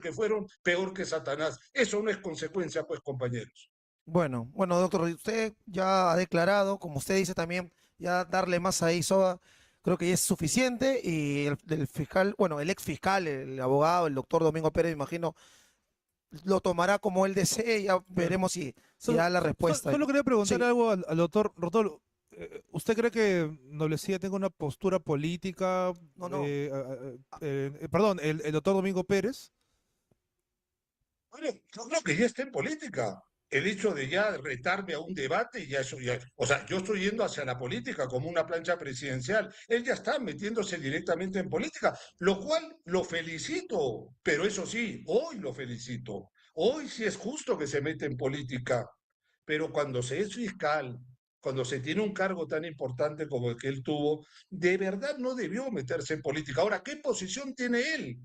que fueron peor que Satanás. Eso no es consecuencia, pues, compañeros. Bueno, doctor, usted ya ha declarado, como usted dice también, ya darle más ahí, Soba, creo que ya es suficiente. Y el fiscal, bueno, el ex fiscal, el abogado, el doctor Domingo Pérez, me imagino, lo tomará como él desee. Ya Claro. veremos si Solo, da la respuesta. solo quería preguntar Sí, algo al doctor Rotolo. ¿Usted cree que Noblecía tenga una postura política? no, no. Perdón, el doctor Domingo Pérez. Bueno, yo creo que ya está en política. El hecho de ya retarme a un debate, ya eso ya, o sea, yo estoy yendo hacia la política como una plancha presidencial. Él ya está metiéndose directamente en política, lo cual lo felicito, pero eso sí, hoy lo felicito. Hoy sí es justo que se mete en política, pero cuando se es fiscal, cuando se tiene un cargo tan importante como el que él tuvo, de verdad no debió meterse en política. Ahora, ¿qué posición tiene él?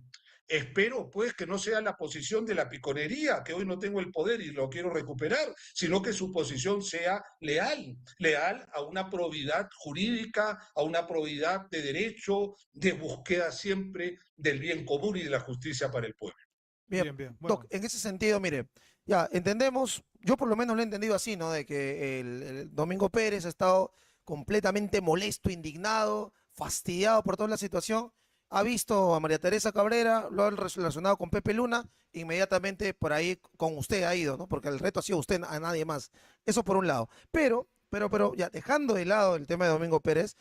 Espero pues que no sea la posición de la piconería, que hoy no tengo el poder y lo quiero recuperar, sino que su posición sea leal, leal a una probidad jurídica, a una probidad de derecho, de búsqueda siempre del bien común y de la justicia para el pueblo. Bien, Bien, bien. Doc, Bueno, en ese sentido, mire, ya entendemos, yo por lo menos lo he entendido así, ¿no? De que el Domingo Pérez ha estado completamente molesto, indignado, fastidiado por toda la situación. Ha visto a María Teresa Cabrera, lo ha relacionado con Pepe Luna, inmediatamente por ahí con usted ha ido, ¿no? Porque el reto ha sido usted, a nadie más. Eso por un lado. Pero, ya dejando de lado el tema de Domingo Pérez,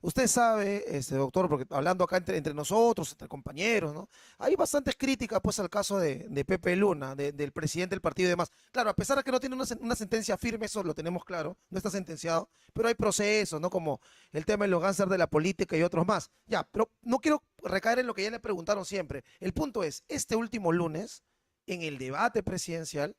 usted sabe, doctor, porque hablando acá entre nosotros, entre compañeros, ¿no? Hay bastantes críticas, pues, al caso de Pepe Luna, del presidente del partido y demás. Claro, a pesar de que no tiene una sentencia firme, eso lo tenemos claro, no está sentenciado, pero hay procesos, ¿no? Como el tema de los gánster de la política y otros más. Ya, pero no quiero recaer en lo que ya le preguntaron siempre. El punto es, este último lunes, en el debate presidencial,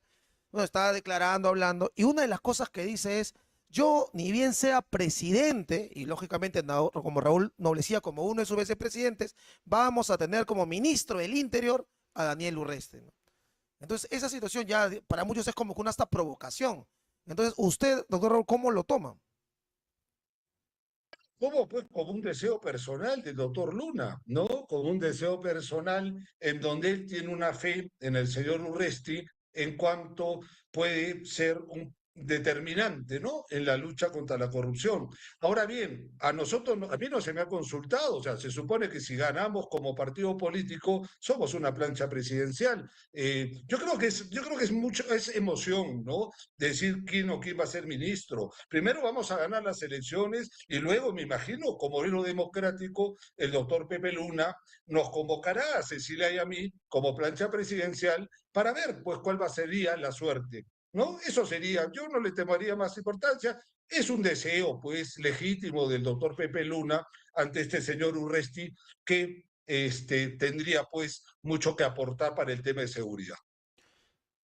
bueno, estaba declarando, hablando, y una de las cosas que dice es: yo, ni bien sea presidente, y lógicamente como Raúl Noblecía, como uno de sus vicepresidentes, vamos a tener como ministro del Interior a Daniel Urreste, ¿no? Entonces, esa situación ya para muchos es como que una hasta provocación. Entonces, usted, doctor Raúl, ¿cómo lo toma? ¿Cómo? Pues como un deseo personal del doctor Luna, ¿no? Como un deseo personal en donde él tiene una fe en el señor Urresti en cuanto puede ser un determinante, ¿no? En la lucha contra la corrupción. Ahora bien, a nosotros, a mí no se me ha consultado, o sea, se supone que si ganamos como partido político, somos una plancha presidencial. Yo creo que es mucho, es emoción, ¿no? Decir quién o quién va a ser ministro. Primero vamos a ganar las elecciones y luego, me imagino, como hilo democrático, el doctor Pepe Luna nos convocará a Cecilia y a mí como plancha presidencial para ver pues cuál sería la suerte. ¿No? Eso sería, yo no le tomaría más importancia, es un deseo pues legítimo del doctor Pepe Luna ante este señor Urresti que tendría pues mucho que aportar para el tema de seguridad.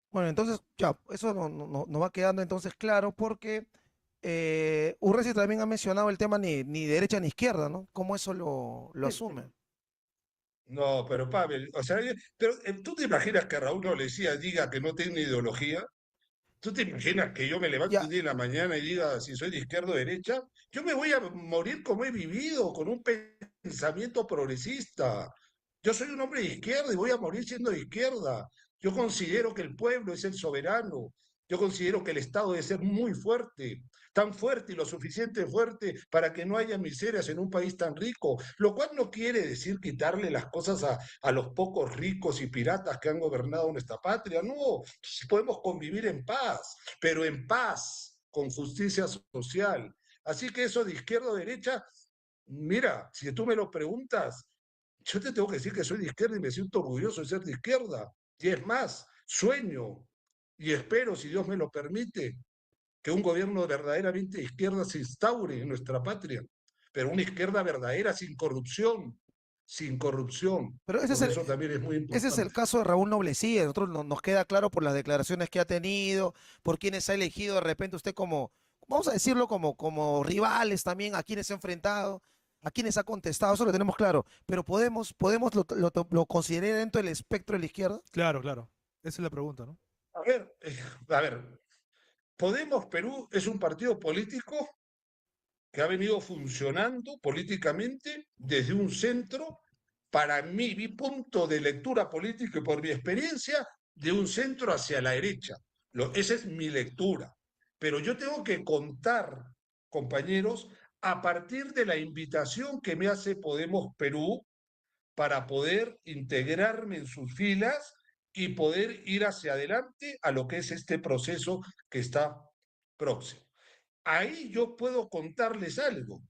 Bueno, entonces, ya, eso no va quedando entonces claro porque Urresti también ha mencionado el tema ni derecha ni izquierda, ¿no? ¿Cómo eso lo asume? No, pero Pavel, o sea, pero ¿tú te imaginas que Raúl Nolecía diga que no tiene ideología? ¿Tú te imaginas que yo me levante Ya, un día en la mañana y diga si soy de izquierda o derecha? Yo me voy a morir como he vivido, con un pensamiento progresista. Yo soy un hombre de izquierda y voy a morir siendo de izquierda. Yo considero que el pueblo es el soberano. Yo considero que el Estado debe ser muy fuerte, tan fuerte y lo suficiente fuerte para que no haya miserias en un país tan rico, lo cual no quiere decir quitarle las cosas a los pocos ricos y piratas que han gobernado nuestra patria. No, si podemos convivir en paz, pero en paz, con justicia social. Así que eso de izquierda o derecha, mira, si tú me lo preguntas, yo te tengo que decir que soy de izquierda y me siento orgulloso de ser de izquierda. Y es más, sueño y espero, si Dios me lo permite, que un gobierno verdaderamente de izquierda se instaure en nuestra patria, pero una izquierda verdadera sin corrupción, sin corrupción, pero porque eso también es muy ese es el importante. caso de Raúl Noblecía. Nosotros nos queda claro por las declaraciones que ha tenido, por quienes ha elegido de repente usted como, vamos a decirlo, como rivales también, a quienes se ha enfrentado, a quienes ha contestado, eso lo tenemos claro. Pero podemos lo considerar dentro del espectro de la izquierda. claro, claro. Esa es la pregunta, ¿no? A ver, Podemos Perú es un partido político que ha venido funcionando políticamente desde un centro para mí, mi punto de lectura política y por mi experiencia, de un centro hacia la derecha. Esa es mi lectura. Pero yo tengo que contar, compañeros, a partir de la invitación que me hace Podemos Perú para poder integrarme en sus filas y poder ir hacia adelante a lo que es este proceso que está próximo. Ahí yo puedo contarles algo,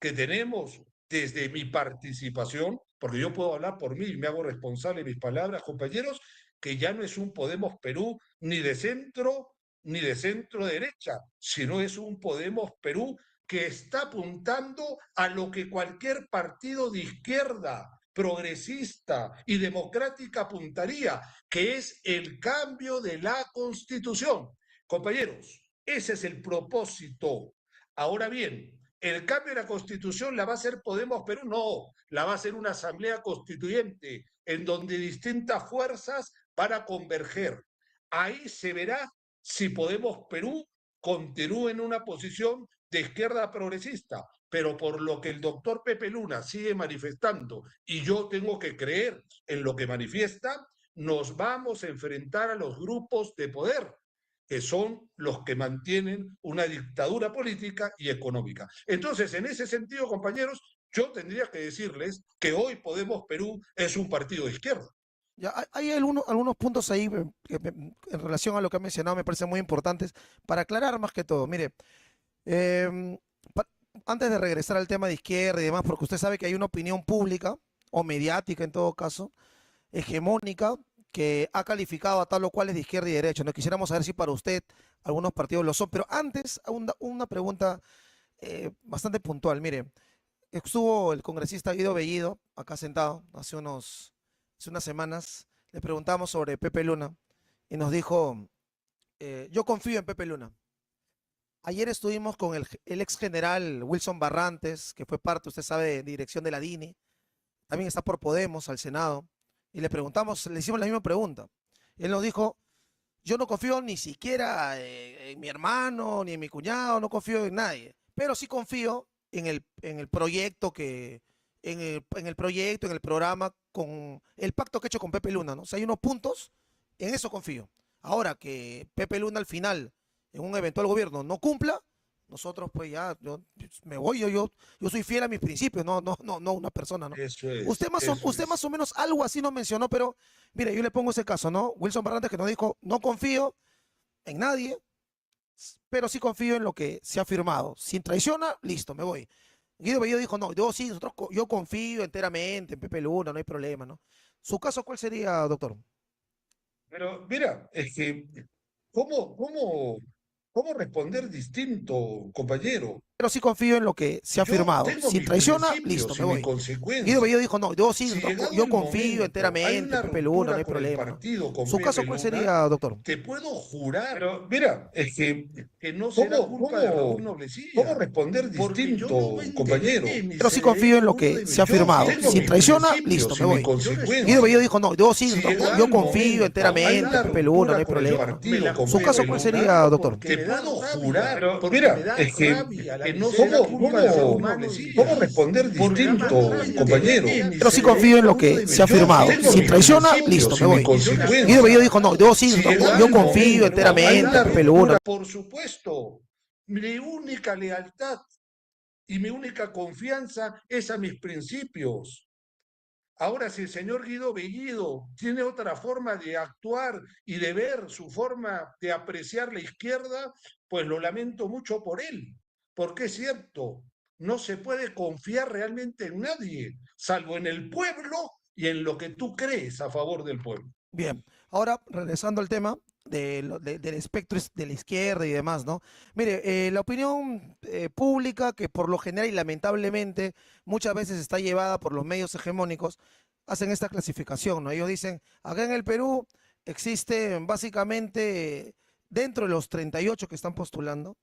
que tenemos desde mi participación, porque yo puedo hablar por mí y me hago responsable de mis palabras, compañeros, que ya no es un Podemos Perú ni de centro derecha, sino es un Podemos Perú que está apuntando a lo que cualquier partido de izquierda progresista y democrática apuntaría, que es el cambio de la Constitución. Compañeros, ese es el propósito. Ahora bien, ¿el cambio de la Constitución la va a hacer Podemos Perú? No, la va a hacer una asamblea constituyente en donde distintas fuerzas van a converger. Ahí se verá si Podemos Perú continúa en una posición de izquierda progresista, pero por lo que el doctor Pepe Luna sigue manifestando y yo tengo que creer en lo que manifiesta, nos vamos a enfrentar a los grupos de poder, que son los que mantienen una dictadura política y económica. Entonces, en ese sentido, compañeros, yo tendría que decirles que hoy Podemos Perú es un partido de izquierda. Ya, hay algunos puntos ahí en relación a lo que ha mencionado, me parecen muy importantes para aclarar más que todo. Mire, em, pa- antes de regresar al tema de izquierda y demás, porque usted sabe que hay una opinión pública o mediática en todo caso, hegemónica, que ha calificado a tal o cual es de izquierda y derecha. No quisiéramos saber si para usted algunos partidos lo son, pero antes una pregunta bastante puntual. Mire, estuvo el congresista Guido Bellido acá sentado hace unas semanas. Le preguntamos sobre Pepe Luna y nos dijo, yo confío en Pepe Luna. Ayer estuvimos con el ex general Wilson Barrantes, que fue parte, usted sabe, de dirección de la DINI, también está por Podemos al Senado, y le preguntamos, le hicimos la misma pregunta. Él nos dijo, yo no confío ni siquiera en mi hermano, ni en mi cuñado, no confío en nadie, pero sí confío en el proyecto en el programa, con el pacto que he hecho con Pepe Luna, ¿no? O sea, hay unos puntos, en eso confío. Ahora que Pepe Luna al final, en un eventual gobierno, no cumpla, nosotros pues ya, yo me voy, yo soy fiel a mis principios, no una persona, ¿no? Eso es, Usted más es. o menos algo así nos mencionó, pero mire, yo le pongo ese caso, ¿no? Wilson Barrantes que nos dijo, no confío en nadie, pero sí confío en lo que se ha firmado. Si traiciona, listo, me voy. Guido Bellido dijo, no, yo sí, yo confío enteramente en Pepe Luna, no hay problema, ¿no? ¿Su caso cuál sería, doctor? Pero mira, es que, ¿cómo, cómo, cómo responder distinto, compañero? Pero sí confío en lo que se ha Yo firmado. tengo Si mis traiciona, listo, principios me y mis voy. Guido Bellido consecuencias. dijo, no, yo sí, Si llegado yo el confío momento hay enteramente en una Pepe Luna, no ruptura hay con el problema, ¿no? partido, con ¿Su caso Pepe cuál Luna, sería, doctor? te puedo jurar, pero mira, es que no será ¿Cómo, culpa de cómo, Raúl cómo Noblecía, responder porque yo distinto, no voy a compañero? intervenir ni Pero sí cederé confío en lo uno que de se ha mis yo firmado. tengo Si mis traiciona, listo, principios me y mis voy. Guido Bellido consecuencias. dijo, no, yo sí, Si llegado yo el confío momento hay enteramente una en Pepe Luna, no ruptura hay con el problema, ¿no? partido, con ¿Su caso Pepe cuál Luna, sería, doctor? te puedo jurar, Pero porque mira, me da es que rabia que no será culpa de Raúl ¿cómo Noblecía, responder porque distinto, jamás voy a compañero? intervenir ni Pero sí cederé confío en lo uno de que se ha mis yo firmado. tengo Si mis traiciona, listo, principios me y mis voy. Guido Bellido consecuencias. dijo, no, yo sí, Si llegado yo el confío momento hay enteramente una en Pepe Luna. ruptura, por supuesto, mi única lealtad y mi única confianza es a mis principios. Ahora, si el señor Guido Bellido tiene otra forma de actuar y de ver su forma de apreciar la izquierda, pues lo lamento mucho por él, porque es cierto, no se puede confiar realmente en nadie, salvo en el pueblo y en lo que tú crees a favor del pueblo. Bien, ahora regresando al tema del espectro de la izquierda y demás, ¿no? Mire, la opinión pública, que por lo general y lamentablemente muchas veces está llevada por los medios hegemónicos, hacen esta clasificación, ¿no? Ellos dicen, acá en el Perú existen básicamente, dentro de los 38 que están postulando,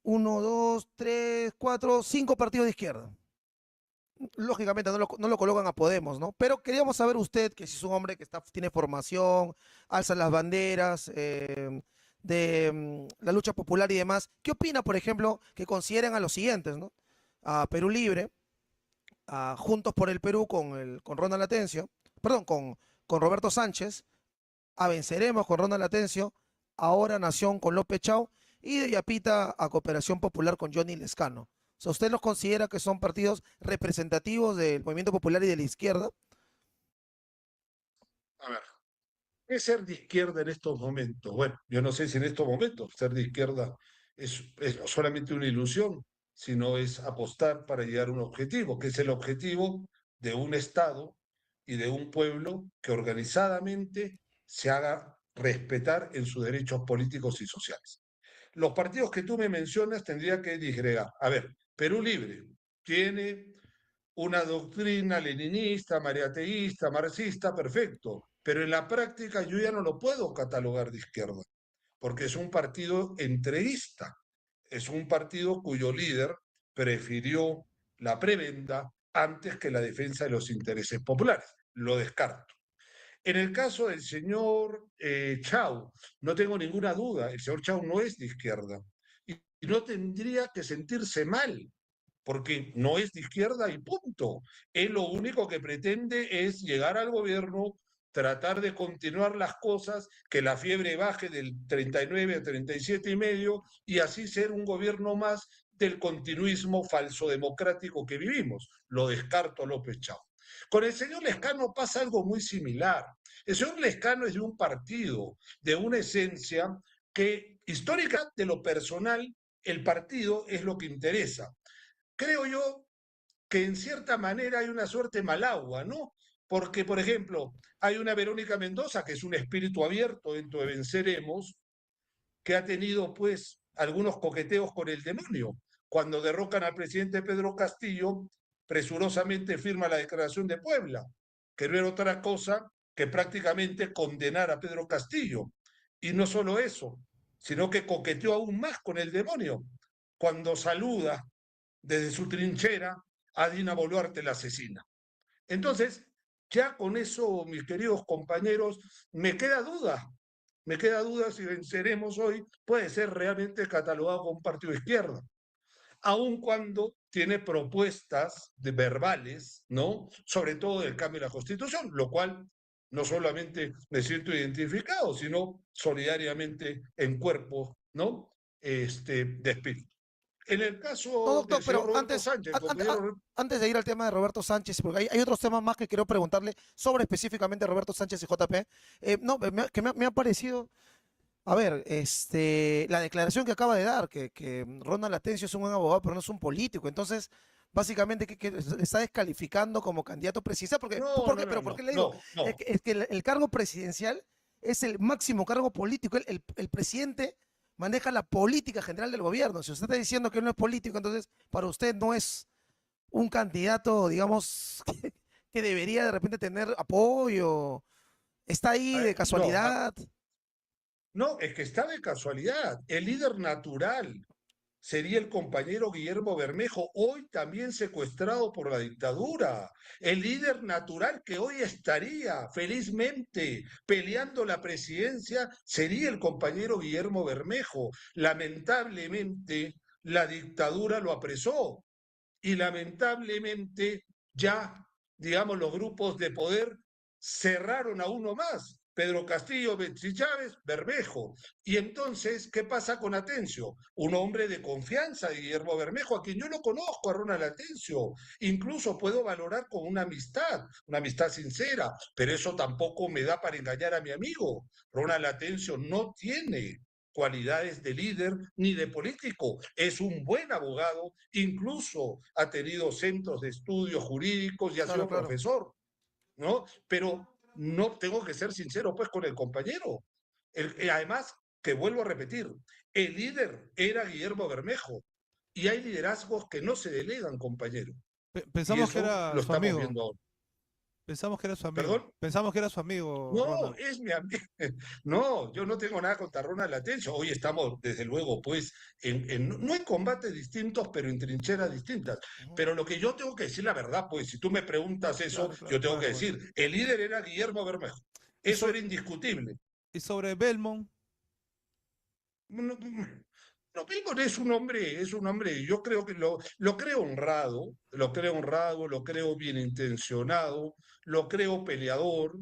uno, dos, tres, cuatro, cinco partidos de izquierda. Lógicamente no lo colocan a Podemos, ¿no? Pero queríamos saber usted, que si es un hombre que tiene formación, alza las banderas de la lucha popular y demás, ¿qué opina, por ejemplo, que consideren a los siguientes, ¿no? A Perú Libre, a Juntos por el Perú con Ronald Atencio, perdón, con Roberto Sánchez, a Venceremos con Ronald Atencio, ahora Nación con López Chau y de Yapita a Cooperación Popular con Johnny Lescano. O sea, ¿usted los considera que son partidos representativos del movimiento popular y de la izquierda? A ver, ¿qué es ser de izquierda en estos momentos? Bueno, yo no sé si en estos momentos ser de izquierda es solamente una ilusión, sino es apostar para llegar a un objetivo, que es el objetivo de un Estado y de un pueblo que organizadamente se haga respetar en sus derechos políticos y sociales. Los partidos que tú me mencionas tendría que disgregar. A ver, Perú Libre tiene una doctrina leninista, mariateísta, marxista, perfecto, pero en la práctica yo ya no lo puedo catalogar de izquierda, porque es un partido entreguista, es un partido cuyo líder prefirió la prebenda antes que la defensa de los intereses populares. Lo descarto. En el caso del señor Chau, no tengo ninguna duda, el señor Chau no es de izquierda y no tendría que sentirse mal porque no es de izquierda y punto. Él lo único que pretende es llegar al gobierno, tratar de continuar las cosas, que la fiebre baje del 39 a 37,5 y así ser un gobierno más del continuismo falso democrático que vivimos. Lo descarto a López Chau. Con el señor Lescano pasa algo muy similar. El señor Lescano es de un partido, de una esencia que histórica de lo personal, el partido es lo que interesa. Creo yo que en cierta manera hay una suerte malagua, ¿no? Porque, por ejemplo, hay una Verónica Mendoza que es un espíritu abierto dentro de Venceremos, que ha tenido pues algunos coqueteos con el demonio. Cuando derrocan al presidente Pedro Castillo, presurosamente firma la Declaración de Puebla, que no era otra cosa que prácticamente condenar a Pedro Castillo. Y no solo eso, sino que coqueteó aún más con el demonio, cuando saluda desde su trinchera a Dina Boluarte, la asesina. Entonces, ya con eso, mis queridos compañeros, me queda duda si Venceremos hoy puede ser realmente catalogado como un partido de izquierda, aun cuando tiene propuestas de verbales, ¿no? Sobre todo del cambio de la Constitución, lo cual no solamente me siento identificado, sino solidariamente en cuerpo, ¿no? De espíritu. En el No, caso doctor, del señor pero Roberto Sánchez, el compañero. antes de ir al tema de Roberto Sánchez, porque hay otros temas más que quiero preguntarle sobre específicamente Roberto Sánchez y JP. No, me ha parecido, a ver, la declaración que acaba de dar, que Ronald Atencio es un buen abogado, pero no es un político. Entonces, básicamente, que está descalificando como candidato presidencial. No, no, Pero no, ¿por qué no, le digo? no, no. Es que el cargo presidencial es el máximo cargo político. El presidente maneja la política general del gobierno. Si usted está diciendo que él no es político, entonces para usted no es un candidato, digamos, que debería de repente tener apoyo. Está ahí de No, casualidad. no, es que está de casualidad. El líder natural sería el compañero Guillermo Bermejo, hoy también secuestrado por la dictadura. El líder natural que hoy estaría felizmente peleando la presidencia sería el compañero Guillermo Bermejo. Lamentablemente, la dictadura lo apresó y lamentablemente ya, digamos, los grupos de poder cerraron a uno más. Pedro Castillo, Betsy Chávez, Bermejo. Y entonces, ¿qué pasa con Atencio? Un hombre de confianza de Guillermo Bermejo, a quien yo no conozco, a Ronald Atencio. Incluso puedo valorar con una amistad sincera, pero eso tampoco me da para engañar a mi amigo. Ronald Atencio no tiene cualidades de líder ni de político. Es un buen abogado, incluso ha tenido centros de estudios jurídicos y ha Claro, sido claro. profesor, ¿no? Pero no tengo que ser sincero pues con el compañero. Además, que vuelvo a repetir, el líder era Guillermo Bermejo y hay liderazgos que no se delegan, compañero. Y Pensamos que eso era lo su estamos amigo. viendo ahora. Pensamos que era su amigo. ¿Perdón? Pensamos que era su amigo, No, Ronald. es mi amigo. No, yo no tengo nada contra Ronald Atencio. Hoy estamos, desde luego, pues, no en combates distintos, pero en trincheras distintas. Ujú. Pero lo que yo tengo que decir la verdad, pues, si tú me preguntas eso, Claro, claro, yo tengo claro, que claro. decir, el líder era Guillermo Bermejo. Y Eso sobre, era indiscutible. y sobre Belmont, No, No, Billboard es un hombre, yo creo que lo creo honrado, lo creo honrado, lo creo bien intencionado, lo creo peleador,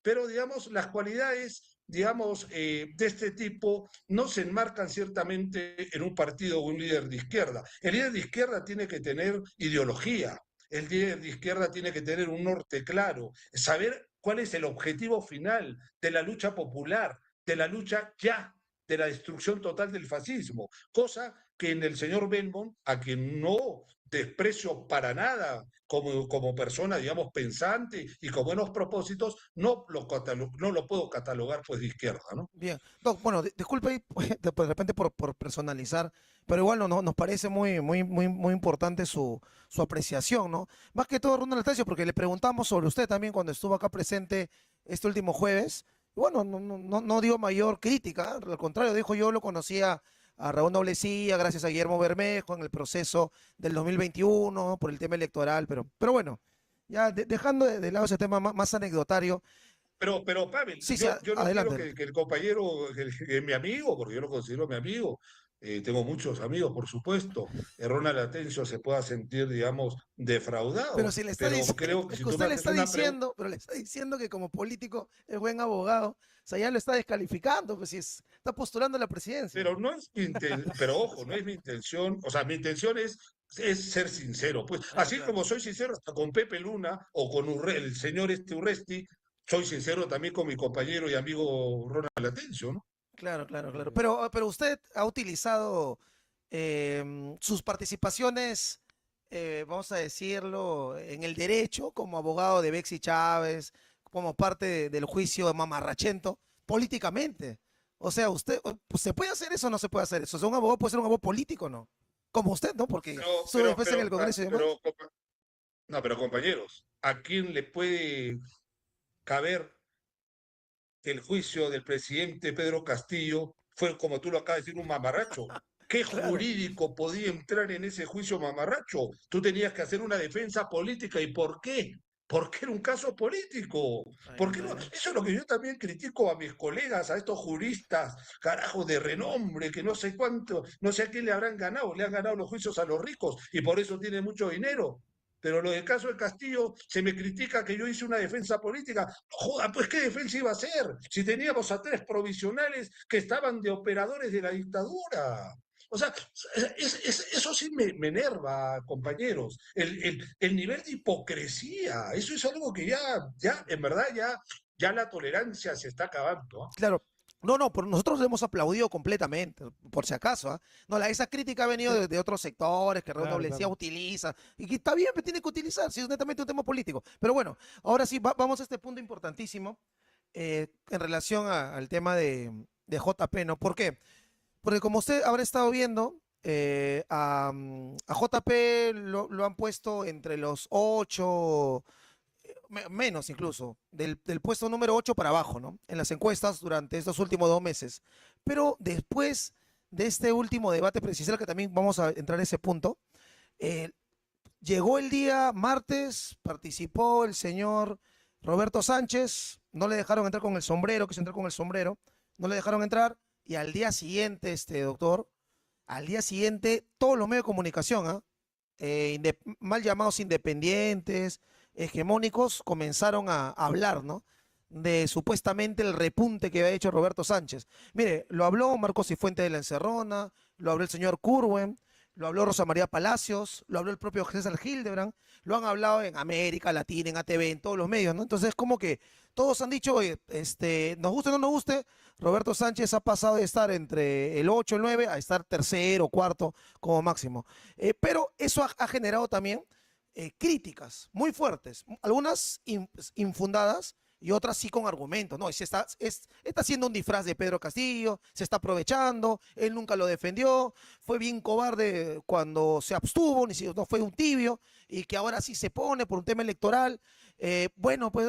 pero digamos, las cualidades, digamos, de este tipo no se enmarcan ciertamente en un partido o un líder de izquierda. El líder de izquierda tiene que tener ideología, el líder de izquierda tiene que tener un norte claro, saber cuál es el objetivo final de la lucha popular, de la lucha ya de la destrucción total del fascismo, cosa que en el señor Belmont, a quien no desprecio para nada como persona, digamos, pensante y con buenos propósitos, no lo puedo catalogar pues de izquierda, ¿no? Bien. Doc, bueno, disculpe ahí, de repente por personalizar, pero igual nos parece muy importante su apreciación, ¿no? Más que todo, Ronald Estacio, porque le preguntamos sobre usted también cuando estuvo acá presente este último jueves. Y bueno, no dio mayor crítica, al contrario, dijo yo lo conocía a Raúl Noblecía, gracias a Guillermo Bermejo en el proceso del 2021 por el tema electoral, pero bueno, ya dejando de lado ese tema más anecdotario. Pavel, Sí, sí, yo no quiero adelante, adelante. que el compañero, que mi amigo, porque yo lo considero mi amigo, tengo muchos amigos, por supuesto, Ronald Atencio se pueda sentir, digamos, Pero defraudado, si le está pero diciendo, creo que es si que tú me usted le haces está una pregunta, diciendo, pero le está diciendo que como político es buen abogado, o sea, ya lo está descalificando, pues si está postulando a la presidencia. pero no es pero ojo, no es mi intención, o sea, mi intención es ser sincero, pues Ah, así claro, como soy sincero hasta con Pepe Luna o con el señor este Urresti, soy sincero también con mi compañero y amigo Ronald Atencio, ¿no? claro. Pero usted ha utilizado sus participaciones, vamos a decirlo, en el derecho como abogado de Bexy Chávez, como parte del juicio de Mamarrachento, políticamente. O sea, usted, pues, ¿se puede hacer eso o no se puede hacer eso? O sea, un abogado puede ser un abogado político, ¿no? Como usted, ¿no? Porque Pero, estuvo pero, después en pero, el ah, Congreso y demás. pero, no, pero compañeros, ¿a quién le puede caber que el juicio del presidente Pedro Castillo fue, como tú lo acabas de decir, un mamarracho? ¿Qué Claro. jurídico podía entrar en ese juicio mamarracho? Tú tenías que hacer una defensa política. ¿Y por qué? Porque era un caso político. Está bien, ¿Por qué está no? bien. Eso es lo que yo también critico a mis colegas, a estos juristas, carajo, de renombre, que no sé cuánto, no sé a quién le habrán ganado. Le han ganado los juicios a los ricos y por eso tienen mucho dinero. Pero lo del caso de Castillo se me critica que yo hice una defensa política. No joda, pues ¿qué defensa iba a hacer? Si teníamos a tres provisionales que estaban de operadores de la dictadura. O sea, eso sí me enerva, compañeros. El nivel de hipocresía, eso es algo que ya en verdad, ya la tolerancia se está acabando. ¿Ah? Claro. No, por nosotros le hemos aplaudido completamente, por si acaso, ¿ah? No, esa crítica ha venido de otros sectores que Raúl Claro, Noblecía claro. utiliza, y que está bien, pero tiene que utilizar, si es netamente un tema político. Pero bueno, ahora sí, vamos a este punto importantísimo en relación al tema de JP, ¿no? ¿Por qué? Porque como usted habrá estado viendo, a JP lo han puesto entre los 8 menos incluso, del puesto número 8 para abajo, ¿no? En las encuestas durante estos últimos 2 meses. Pero después de este último debate presidencial, que también vamos a entrar en ese punto, eh, llegó el día martes, participó el señor Roberto Sánchez, no le dejaron entrar con el sombrero, quiso entrar con el sombrero, no le dejaron entrar, y al día siguiente, doctor, al día siguiente, todos los medios de comunicación, ¿ah? Mal llamados independientes, hegemónicos, comenzaron a hablar, ¿no? De supuestamente el repunte que había hecho Roberto Sánchez. Mire, lo habló Marcos Cifuentes de la Encerrona, lo habló el señor Curwen, lo habló Rosa María Palacios, lo habló el propio César Hildebrand, lo han hablado en América Latina, en ATV, en todos los medios, ¿no? Entonces, como que todos han dicho, oye, nos guste o no nos guste, Roberto Sánchez ha pasado de estar entre el 8 y el 9 a estar tercero, cuarto como máximo. Pero eso ha generado también críticas muy fuertes, algunas infundadas y otras sí con argumentos. No, está haciendo un disfraz de Pedro Castillo, se está aprovechando, él nunca lo defendió, fue bien cobarde cuando se abstuvo, ni si no fue un tibio, y que ahora sí se pone por un tema electoral. Bueno, pues,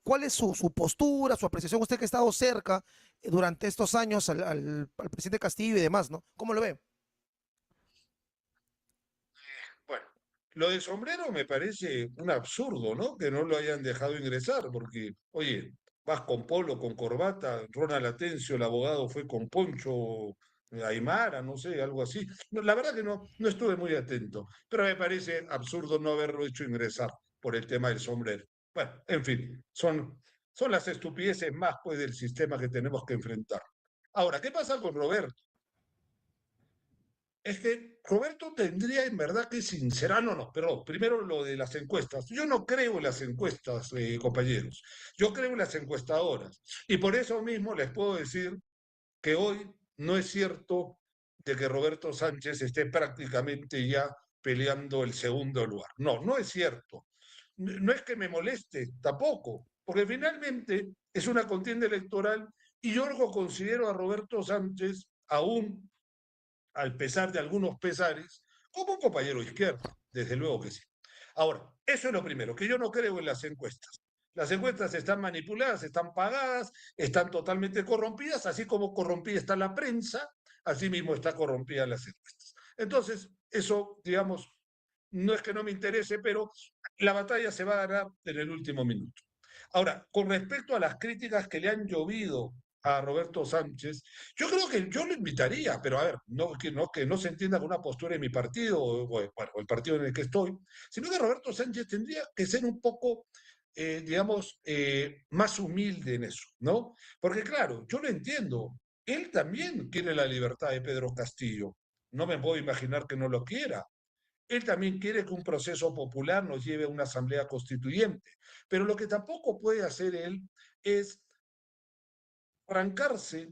¿cuál es su postura, su apreciación? Usted que ha estado cerca durante estos años al presidente Castillo y demás, ¿no? ¿Cómo lo ve? Bueno, lo del sombrero me parece un absurdo, ¿no? Que no lo hayan dejado ingresar, porque, oye, vas con polo, con corbata, Ronald Atencio, el abogado, fue con poncho Aymara, no sé, algo así. No, la verdad que no estuve muy atento, pero me parece absurdo no haberlo hecho ingresar por el tema del sombrero. Bueno, en fin, son las estupideces más pues del sistema que tenemos que enfrentar. Ahora, ¿qué pasa con Roberto? Es que Roberto tendría en verdad que sincerar, no, pero primero lo de las encuestas. Yo no creo en las encuestas, compañeros. Yo creo en las encuestadoras. Y por eso mismo les puedo decir que hoy no es cierto de que Roberto Sánchez esté prácticamente ya peleando el segundo lugar. No es cierto. No es que me moleste, tampoco, porque finalmente es una contienda electoral y yo lo considero a Roberto Sánchez aún al pesar de algunos pesares, como un compañero de izquierda, desde luego que sí. Ahora, eso es lo primero, que yo no creo en las encuestas. Las encuestas están manipuladas, están pagadas, están totalmente corrompidas, así como corrompida está la prensa, así mismo está corrompida las encuestas. Entonces, eso, digamos, no es que no me interese, pero la batalla se va a ganar en el último minuto. Ahora, con respecto a las críticas que le han llovido a Roberto Sánchez, yo creo que yo lo invitaría, pero a ver, que no se entienda con una postura de mi partido, bueno, el partido en el que estoy, sino que Roberto Sánchez tendría que ser un poco, digamos, más humilde en eso, ¿no? Porque claro, yo lo entiendo, él también quiere la libertad de Pedro Castillo, no me puedo imaginar que no lo quiera. Él también quiere que un proceso popular nos lleve a una asamblea constituyente. Pero lo que tampoco puede hacer él es arrancarse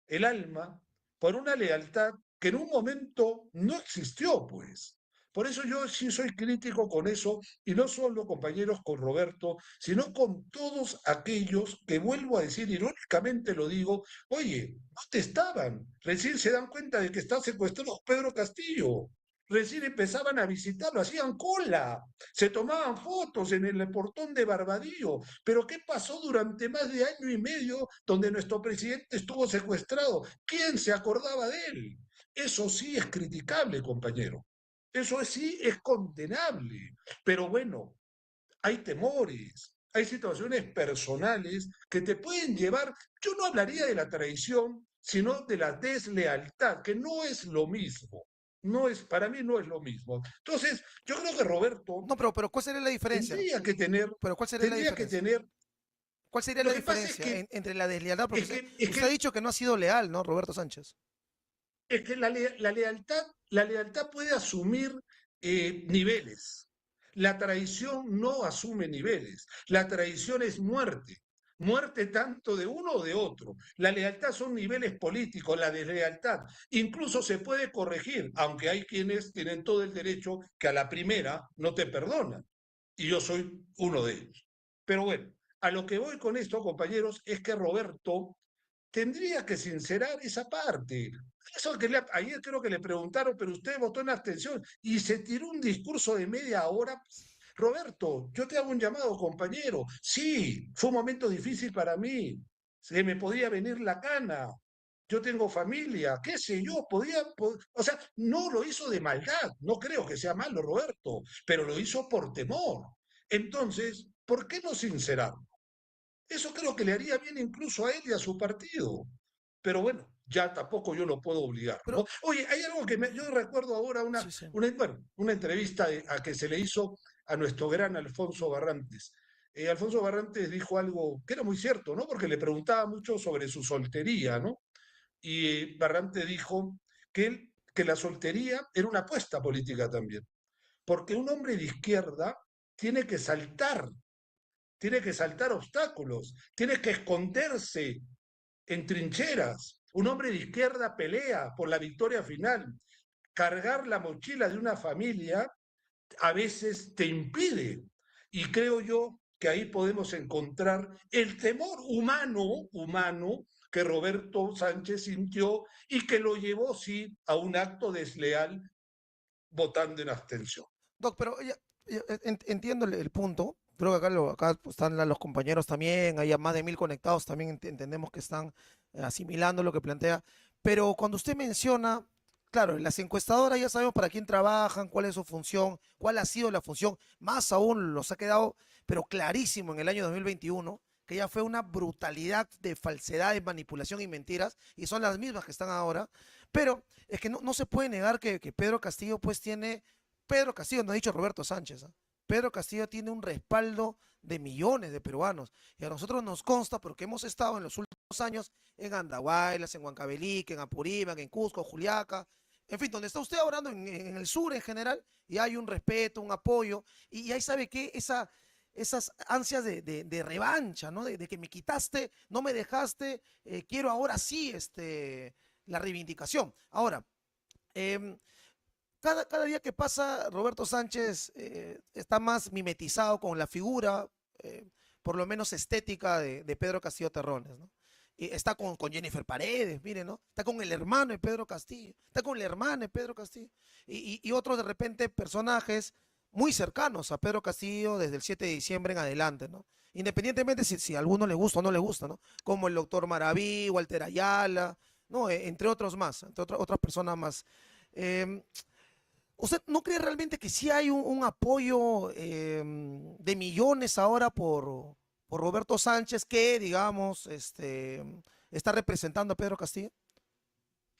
el alma por una lealtad que en un momento no existió, pues. Por eso yo sí soy crítico con eso, y no solo, compañeros, con Roberto, sino con todos aquellos que, vuelvo a decir, irónicamente lo digo, oye, no te estaban, recién se dan cuenta de que está secuestrado Pedro Castillo, recién empezaban a visitarlo, hacían cola, se tomaban fotos en el portón de Barbadillo, pero ¿qué pasó durante más de año y medio donde nuestro presidente estuvo secuestrado? ¿Quién se acordaba de él? Eso sí es criticable, compañero. Eso sí es condenable. Pero bueno, hay temores, hay situaciones personales que te pueden llevar, yo no hablaría de la traición, sino de la deslealtad, que no es lo mismo. No es, para mí no es lo mismo. Entonces, yo creo que Roberto No, pero ¿cuál sería la diferencia? tendría que tener, Pero ¿cuál sería la tendría que diferencia? tener, ¿Cuál sería lo la que pasa diferencia entre la deslealtad? Porque es usted, que, es usted ha que dicho que no ha sido leal, ¿no, Roberto Sánchez? es que la lealtad puede asumir niveles. La traición no asume niveles. La traición es muerte. Muerte tanto de uno o de otro. La lealtad son niveles políticos, la deslealtad. Incluso se puede corregir, aunque hay quienes tienen todo el derecho que a la primera no te perdonan. Y yo soy uno de ellos. Pero bueno, a lo que voy con esto, compañeros, es que Roberto tendría que sincerar esa parte. Eso que ayer creo que le preguntaron, pero usted votó en abstención y se tiró un discurso de media hora. Roberto, yo te hago un llamado, compañero. Sí, fue un momento difícil para mí. Se me podía venir la cana. Yo tengo familia, qué sé yo, o sea, no lo hizo de maldad, no creo que sea malo, Roberto, pero lo hizo por temor. Entonces, ¿por qué no sincerar? Eso creo que le haría bien incluso a él y a su partido. Pero bueno, ya tampoco yo lo puedo obligar, Pero, ¿no? Oye, hay algo que yo recuerdo ahora, sí, sí. bueno, una entrevista a que se le hizo a nuestro gran Alfonso Barrantes. Alfonso Barrantes dijo algo que era muy cierto, ¿no? Porque le preguntaba mucho sobre su soltería, ¿no? Y Barrantes dijo que la soltería era una apuesta política también, porque un hombre de izquierda tiene que saltar obstáculos, tiene que esconderse en trincheras. Un hombre de izquierda pelea por la victoria final. Cargar la mochila de una familia a veces te impide. Y creo yo que ahí podemos encontrar el temor humano que Roberto Sánchez sintió y que lo llevó, sí, a un acto desleal votando en abstención. Doc, pero entiendo el punto. Creo que acá pues, están los compañeros también, hay más de 1000 conectados, también entendemos que están asimilando lo que plantea. Pero cuando usted menciona, claro, las encuestadoras ya sabemos para quién trabajan, cuál es su función, cuál ha sido la función, más aún los ha quedado, pero clarísimo en el año 2021, que ya fue una brutalidad de falsedad, de manipulación y mentiras, y son las mismas que están ahora, pero es que no se puede negar que Pedro Castillo pues tiene, Pedro Castillo, no ha dicho Roberto Sánchez, ¿ah? Pedro Castillo tiene un respaldo de millones de peruanos, y a nosotros nos consta porque hemos estado en los últimos años en Andahuaylas, en Huancavelica, en Apurímac, en Cusco, Juliaca, en fin, donde está usted hablando en el sur en general, y hay un respeto, un apoyo, y ahí sabe que esas ansias de revancha, ¿no? De que me quitaste, no me dejaste, quiero ahora sí la reivindicación. Ahora, eh, cada día que pasa, Roberto Sánchez está más mimetizado con la figura, eh, por lo menos estética, de Pedro Castillo Terrones, ¿no? Y está con Jennifer Paredes, mire, ¿no? Está con el hermano de Pedro Castillo, está con la hermana de Pedro Castillo, y otros de repente personajes muy cercanos a Pedro Castillo desde el 7 de diciembre en adelante, ¿no? Independientemente si a alguno le gusta o no le gusta, ¿no? Como el doctor Maraví, Walter Ayala, ¿no? Entre otros más, otras personas más. Eh, ¿Usted no cree realmente que sí hay un apoyo de millones ahora por Roberto Sánchez que, digamos, está representando a Pedro Castillo?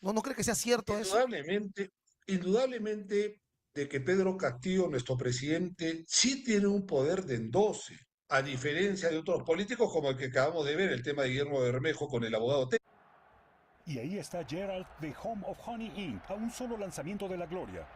¿No cree que sea cierto eso? Indudablemente, indudablemente de que Pedro Castillo, nuestro presidente, sí tiene un poder de endose, a diferencia de otros políticos como el que acabamos de ver, el tema de Guillermo Bermejo con el abogado. Y ahí está Gerald de Home of Honey Inc., a un solo lanzamiento de la gloria.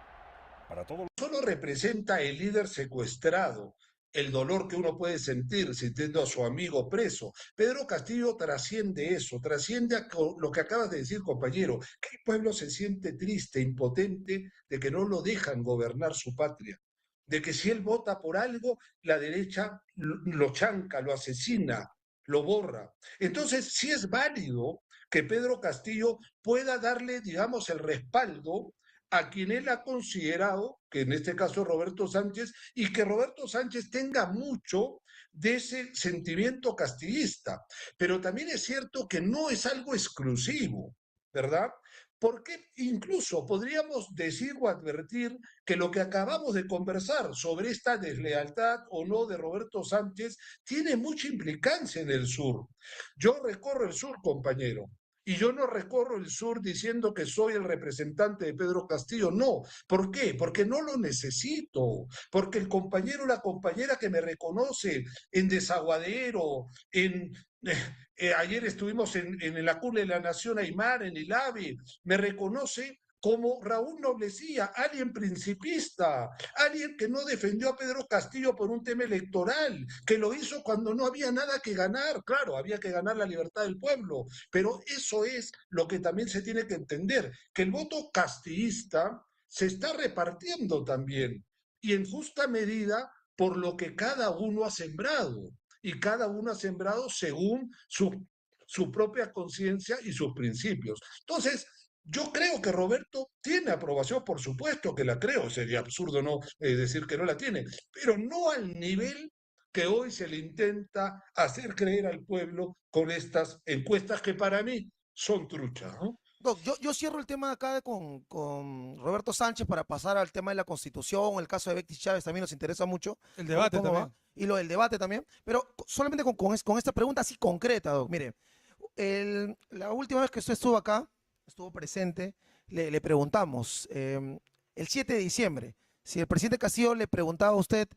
Para todo Solo representa el líder secuestrado, el dolor que uno puede sentir sintiendo a su amigo preso. Pedro Castillo trasciende eso, trasciende a lo que acabas de decir, compañero, que el pueblo se siente triste, impotente de que no lo dejan gobernar su patria, de que si él vota por algo, la derecha lo chanca, lo asesina, lo borra. Entonces, sí es válido que Pedro Castillo pueda darle, digamos, el respaldo a quien él ha considerado, que en este caso es Roberto Sánchez, y que Roberto Sánchez tenga mucho de ese sentimiento castillista. Pero también es cierto que no es algo exclusivo, ¿verdad? Porque incluso podríamos decir o advertir que lo que acabamos de conversar sobre esta deslealtad o no de Roberto Sánchez tiene mucha implicancia en el sur. Yo recorro el sur, compañero, y yo no recorro el sur diciendo que soy el representante de Pedro Castillo, no. ¿Por qué? Porque no lo necesito, porque el compañero o la compañera que me reconoce en Desaguadero, ayer estuvimos en la Cumbre de la Nación Aymara, en el AVE, me reconoce como Raúl Noblecía, alguien principista, alguien que no defendió a Pedro Castillo por un tema electoral, que lo hizo cuando no había nada que ganar. Claro, había que ganar la libertad del pueblo, pero eso es lo que también se tiene que entender, que el voto castillista se está repartiendo también, y en justa medida por lo que cada uno ha sembrado, y cada uno ha sembrado según su propia conciencia y sus principios. Entonces, yo creo que Roberto tiene aprobación, por supuesto que la creo, sería absurdo no decir que no la tiene, pero no al nivel que hoy se le intenta hacer creer al pueblo con estas encuestas que para mí son truchas, ¿no? Doc, yo cierro el tema acá con Roberto Sánchez para pasar al tema de la Constitución, el caso de Becky Chávez también nos interesa mucho, El debate cómo va, también. y lo del debate también, pero solamente con esta pregunta así concreta, Doc. Mire, la última vez que usted estuvo acá, estuvo presente, le preguntamos, el 7 de diciembre, si el presidente Castillo le preguntaba a usted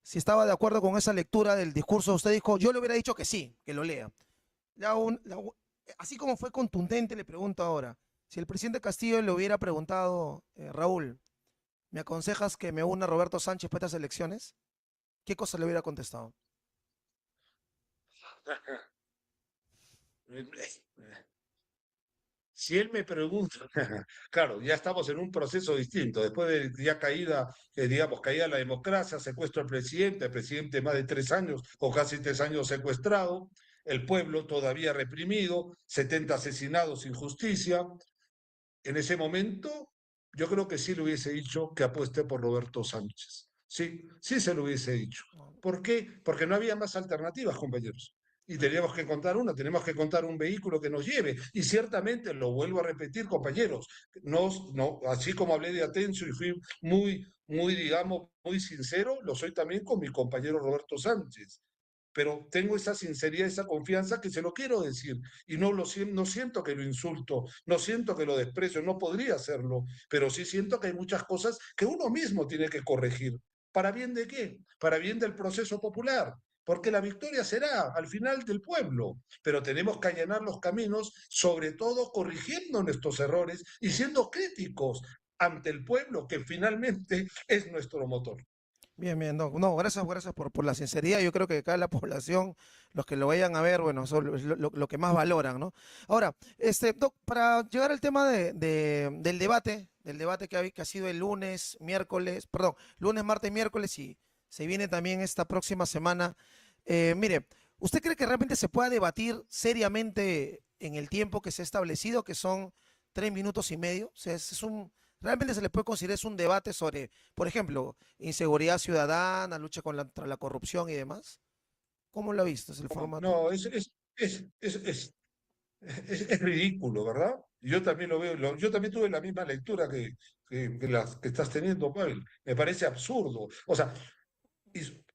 si estaba de acuerdo con esa lectura del discurso, usted dijo, yo le hubiera dicho que sí, que lo lea. Así como fue contundente, le pregunto ahora, si el presidente Castillo le hubiera preguntado, Raúl, ¿me aconsejas que me una Roberto Sánchez para estas elecciones? ¿Qué cosa le hubiera contestado? Si él me pregunta, claro, ya estamos en un proceso distinto, después de ya caída, digamos, caída la democracia, secuestro al presidente, el presidente más de 3 años o casi 3 años secuestrado, el pueblo todavía reprimido, 70 asesinados sin justicia. En ese momento, yo creo que sí le hubiese dicho que apueste por Roberto Sánchez. Sí, sí se lo hubiese dicho. ¿Por qué? Porque no había más alternativas, compañeros. Y teníamos que contar una, tenemos que contar un vehículo que nos lleve. Y ciertamente, lo vuelvo a repetir, compañeros, así como hablé de Atencio y fui muy, digamos, muy sincero, lo soy también con mi compañero Roberto Sánchez. pero tengo esa sinceridad, esa confianza que se lo quiero decir y no siento que lo insulto, no siento que lo desprecio, no podría hacerlo, pero sí siento que hay muchas cosas que uno mismo tiene que corregir. ¿Para bien de qué? Para bien del proceso popular, porque la victoria será al final del pueblo, pero tenemos que allanar los caminos, sobre todo corrigiendo nuestros errores y siendo críticos ante el pueblo, que finalmente es nuestro motor. Bien, bien, no, no, gracias por la sinceridad. Yo creo que acá la población, los que lo vayan a ver, bueno, son lo que más valoran, ¿no? Ahora, Doc, para llegar al tema del debate que ha sido el lunes, miércoles, perdón, lunes, martes, miércoles y se viene también esta próxima semana. Mire, ¿usted cree que realmente se pueda debatir seriamente en el tiempo que se ha establecido, que son 3 minutos y medio? O sea, realmente se le puede considerar es un debate sobre, por ejemplo, inseguridad ciudadana, lucha contra la corrupción y demás. ¿Cómo lo ha visto? ¿Es el formato? No, es, es, es, es ridículo, ¿verdad? Yo también lo veo, yo también tuve la misma lectura que las que estás teniendo, Pavel. Me parece absurdo. O sea,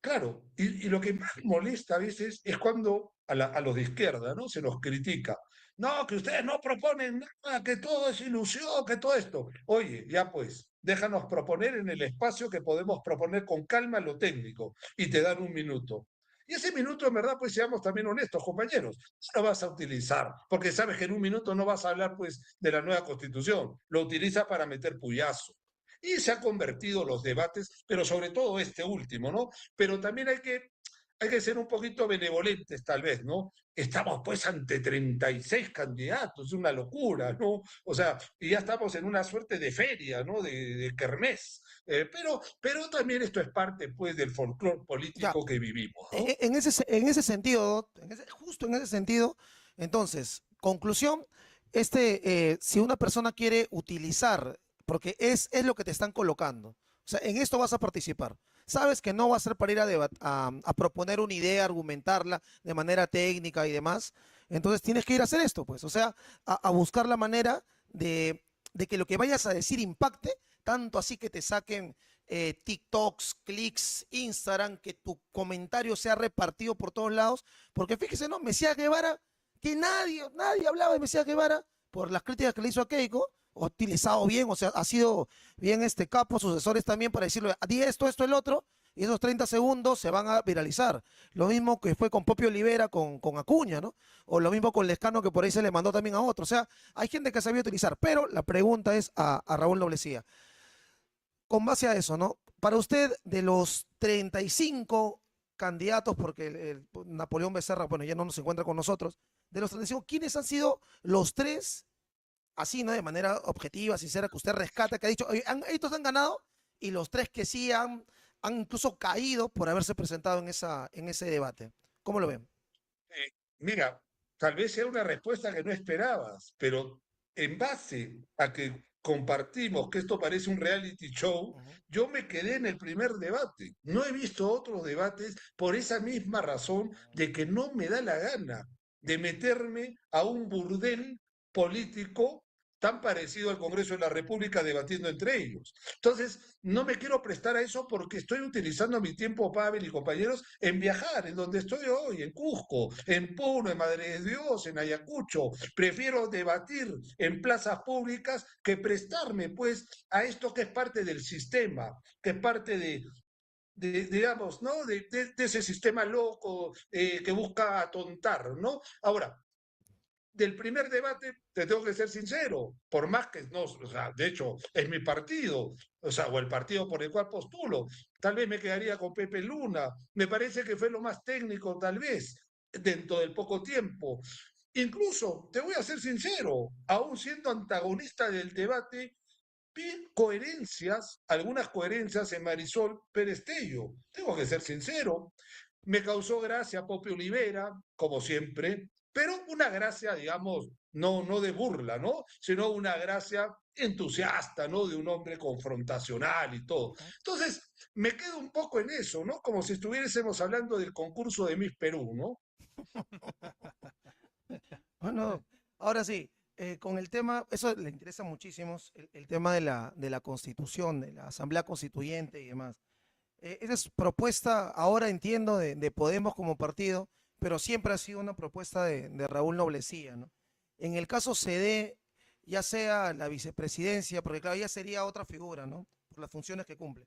claro, y lo que más molesta a veces es cuando a los de izquierda, ¿no? Se nos critica. No, que ustedes no proponen nada, que todo es ilusión, que todo esto. Oye, ya pues, déjanos proponer en el espacio que podemos proponer con calma lo técnico y te dan un minuto. Y ese minuto, en verdad, pues seamos también honestos, compañeros, no lo vas a utilizar, porque sabes que en un minuto no vas a hablar, pues, de la nueva constitución. Lo utiliza para meter puyazo. Y se han convertido los debates, pero sobre todo este último, ¿no? Pero también hay que ser un poquito benevolentes, tal vez, ¿no? Estamos pues ante 36 candidatos, es una locura, ¿no? O sea, y ya estamos en una suerte de feria, ¿no? De kermés. Pero también esto es parte, pues, del folclore Ya, político que vivimos, ¿no? en ese sentido, justo en ese sentido, entonces, conclusión, si una persona quiere utilizar, porque es lo que te están colocando, o sea, en esto vas a participar. Sabes que no va a ser para ir a proponer una idea, argumentarla de manera técnica y demás. Entonces tienes que ir a hacer esto, pues, o sea, a buscar la manera de que lo que vayas a decir impacte, tanto así que te saquen TikToks, clics, Instagram, que tu comentario sea repartido por todos lados, porque fíjese, ¿no? Mesías Guevara, que nadie hablaba de Mesías Guevara por las críticas que le hizo a Keiko, ha utilizado bien, o sea, ha sido bien capo, sucesores también para decirle, di esto, esto, el otro, y esos 30 segundos se van a viralizar. Lo mismo que fue con Popio Olivera, con Acuña, ¿no? O lo mismo con Lescano, que por ahí se le mandó también a otro. O sea, hay gente que sabía utilizar, pero la pregunta es a Raúl Noblecía con base a eso, ¿no? Para usted, de los 35 candidatos, porque Napoleón Becerra, bueno, ya no nos encuentra con nosotros, de los 35, ¿quiénes han sido los tres, así, ¿no? De manera objetiva, sincera, que usted rescata, que ha dicho, oye, estos han ganado, y los tres que sí han incluso caído por haberse presentado en ese debate? ¿Cómo lo ven? Mira, tal vez sea una respuesta que no esperabas, pero en base a que compartimos que esto parece un reality show, Uh -huh. yo me quedé en el primer debate. No he visto otros debates por esa misma razón de que no me da la gana de meterme a un burdel político tan parecido al Congreso de la República debatiendo entre ellos. Entonces, no me quiero prestar a eso porque estoy utilizando mi tiempo, Pavel y compañeros, en viajar, en donde estoy hoy, en Cusco, en Puno, en Madre de Dios, en Ayacucho. Prefiero debatir en plazas públicas que prestarme, pues, a esto que es parte del sistema, que es parte digamos, ¿no? De ese sistema loco que busca atontar, ¿no? Ahora, del primer debate, te tengo que ser sincero, por más que no, o sea, de hecho, es mi partido, o sea, o el partido por el cual postulo, tal vez me quedaría con Pepe Luna, me parece que fue lo más técnico, tal vez, dentro del poco tiempo. Incluso, te voy a ser sincero, aún siendo antagonista del debate, vi coherencias, algunas coherencias en Marisol Pérez Tello, tengo que ser sincero, me causó gracia Pope Olivera, como siempre, pero una gracia, digamos, no de burla, ¿no? Sino una gracia entusiasta, ¿no? De un hombre confrontacional y todo. Entonces, me quedo un poco en eso, ¿no? Como si estuviésemos hablando del concurso de Miss Perú, ¿no? Bueno, ahora sí, con el tema, eso le interesa muchísimo, el tema de la Constitución, de la Asamblea Constituyente y demás. Esa es propuesta, ahora entiendo, de Podemos como partido, pero siempre ha sido una propuesta de Raúl Noblecía, ¿no? En el caso se dé, ya sea la vicepresidencia, porque claro, ya sería otra figura, ¿no? Por las funciones que cumple.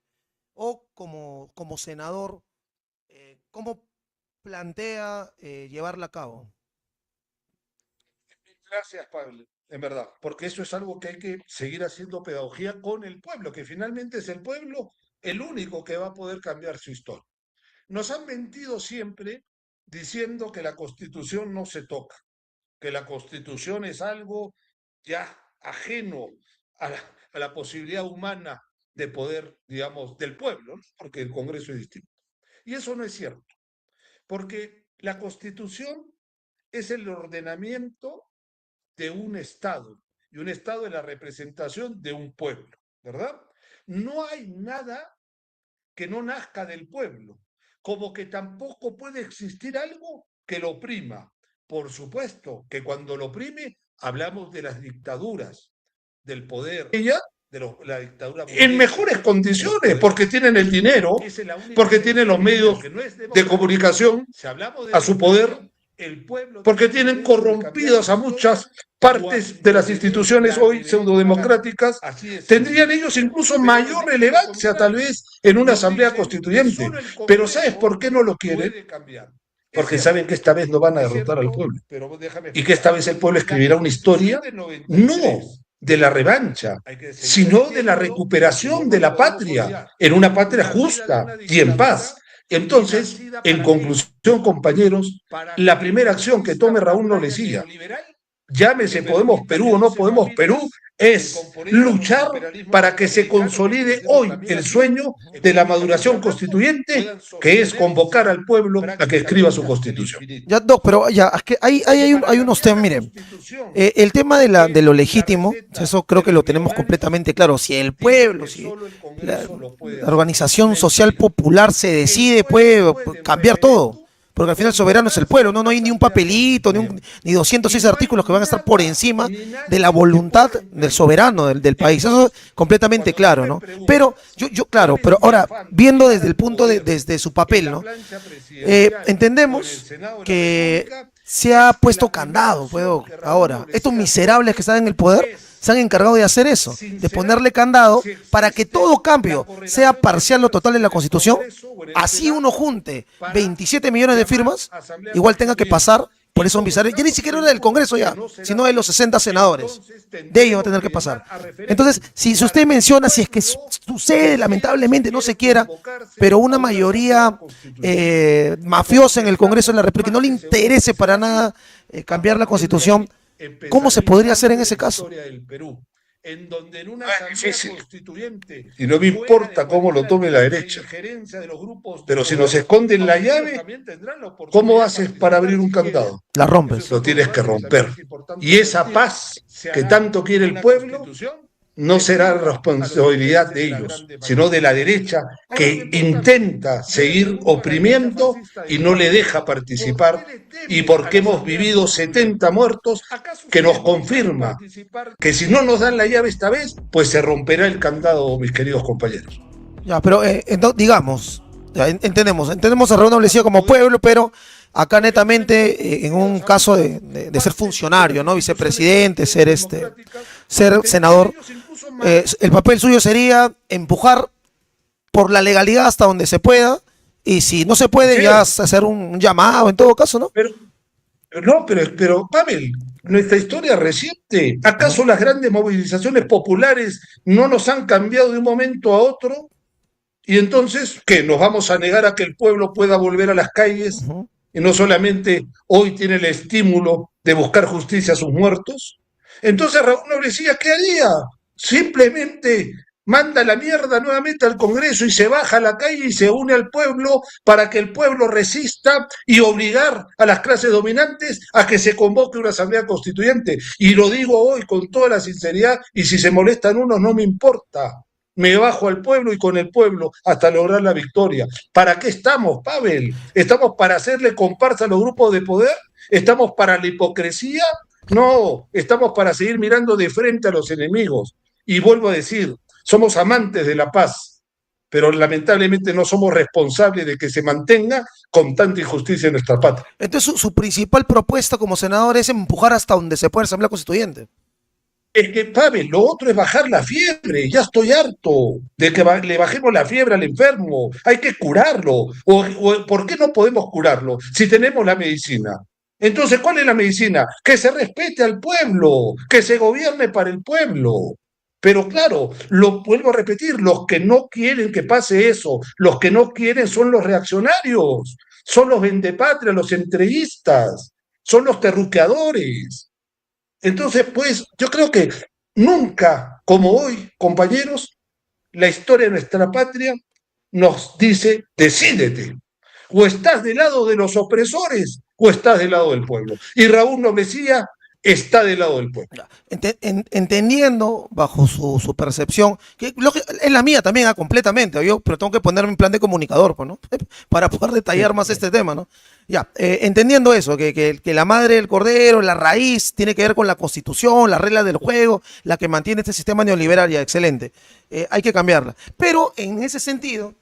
O como senador, ¿cómo plantea llevarla a cabo? Gracias, Pablo, en verdad, porque eso es algo que hay que seguir haciendo pedagogía con el pueblo, que finalmente es el pueblo el único que va a poder cambiar su historia. Nos han mentido siempre diciendo que la Constitución no se toca, que la Constitución es algo ya ajeno a la posibilidad humana de poder, digamos, del pueblo, ¿no? Porque el Congreso es distinto. Y eso no es cierto, porque la Constitución es el ordenamiento de un Estado, y un Estado es la representación de un pueblo, ¿verdad? No hay nada que no nazca del pueblo, como que tampoco puede existir algo que lo oprima. Por supuesto que cuando lo oprime hablamos de las dictaduras, del poder, ella, la dictadura en mejores condiciones, porque tienen el dinero, porque tienen los medios de comunicación a su poder, porque tienen corrompidas a muchas partes de las instituciones hoy pseudodemocráticas, tendrían ellos incluso mayor relevancia tal vez en una asamblea constituyente. Pero ¿sabes por qué no lo quieren? Porque saben que esta vez no van a derrotar al pueblo y que esta vez el pueblo escribirá una historia no de la revancha, sino de la recuperación de la patria, en una patria justa y en paz. Entonces, en conclusión, compañeros, la primera acción que tome Raúl Noblecía, llámese Podemos Perú o no Podemos Perú, es luchar para que se consolide hoy el sueño de la maduración constituyente, que es convocar al pueblo a que escriba su constitución. Ya, Doc, pero ya, es que hay unos temas, miren, el tema de lo legítimo, eso creo que lo tenemos completamente claro. Si el pueblo, si la organización social popular se decide, puede cambiar todo. Porque al final el soberano es el pueblo, no hay ni un papelito, ni 206 artículos que van a estar por encima de la voluntad del soberano del país. Eso es completamente claro, ¿no? Pero claro, pero ahora, viendo desde el punto desde su papel, ¿no? Entendemos que se ha puesto candado, puedo, ahora, estos miserables que están en el poder se han encargado de hacer eso, de ponerle candado para que todo cambio, sea parcial o total en la Constitución, así uno junte 27 millones de firmas, igual tenga que pasar por esos miserables, ya ni siquiera era del Congreso ya, sino de los 60 senadores, de ellos va a tener que pasar. Entonces, si usted menciona, si es que sucede, lamentablemente no se quiera, pero una mayoría mafiosa en el Congreso de la República, no le interese para nada cambiar la Constitución, ¿cómo se podría hacer en ese caso? En donde en una asamblea constituyente, y no me importa cómo lo tome la derecha, pero si nos esconden la llave, ¿cómo haces para abrir un candado? La rompes. Lo tienes que romper. Y esa paz que tanto quiere el pueblo no será responsabilidad de ellos, sino de la derecha, que intenta seguir oprimiendo y no le deja participar, y porque hemos vivido 70 muertos, que nos confirma que si no nos dan la llave esta vez, pues se romperá el candado, mis queridos compañeros. Ya, pero digamos, ya, entendemos a Raúl Noblecía como pueblo, pero acá netamente en un caso de ser funcionario, ¿no? Vicepresidente, ser senador, el papel suyo sería empujar por la legalidad hasta donde se pueda, y si no se puede, ya hacer un llamado en todo caso, ¿no? Pero Pavel, nuestra historia reciente, ¿acaso las grandes movilizaciones populares no nos han cambiado de un momento a otro? Y entonces, ¿qué? ¿Nos vamos a negar a que el pueblo pueda volver a las calles? Y no solamente hoy tiene el estímulo de buscar justicia a sus muertos. Entonces Raúl Noblecía, ¿qué haría? Simplemente manda la mierda nuevamente al Congreso y se baja a la calle y se une al pueblo para que el pueblo resista y obligar a las clases dominantes a que se convoque una asamblea constituyente. Y lo digo hoy con toda la sinceridad, y si se molestan unos no me importa. Me bajo al pueblo y con el pueblo hasta lograr la victoria. ¿Para qué estamos, Pavel? ¿Estamos para hacerle comparsa a los grupos de poder? ¿Estamos para la hipocresía? No, estamos para seguir mirando de frente a los enemigos. Y vuelvo a decir, somos amantes de la paz, pero lamentablemente no somos responsables de que se mantenga con tanta injusticia en nuestra patria. Entonces, su principal propuesta como senador es empujar hasta donde se puede la Asamblea Constituyente. Es que, Pavel, lo otro es bajar la fiebre. Ya estoy harto de que le bajemos la fiebre al enfermo. Hay que curarlo. ¿Por qué no podemos curarlo si tenemos la medicina? Entonces, ¿cuál es la medicina? Que se respete al pueblo, que se gobierne para el pueblo. Pero claro, lo vuelvo a repetir, los que no quieren que pase eso, los que no quieren son los reaccionarios, son los vendepatrias, los entreguistas, son los terruqueadores. Entonces, pues, yo creo que nunca como hoy, compañeros, la historia de nuestra patria nos dice, decídete, o estás del lado de los opresores o estás del lado del pueblo. Y Raúl Mesía está del lado del pueblo. Entendiendo bajo su percepción, que es la mía también, completamente, yo, pero tengo que ponerme en plan de comunicador, pues, ¿no? Para poder detallar más este tema, ¿no? Ya, entendiendo eso, que la madre del cordero, la raíz, tiene que ver con la constitución, las reglas del juego, la que mantiene este sistema neoliberal, ya, excelente. Hay que cambiarla. Pero en ese sentido,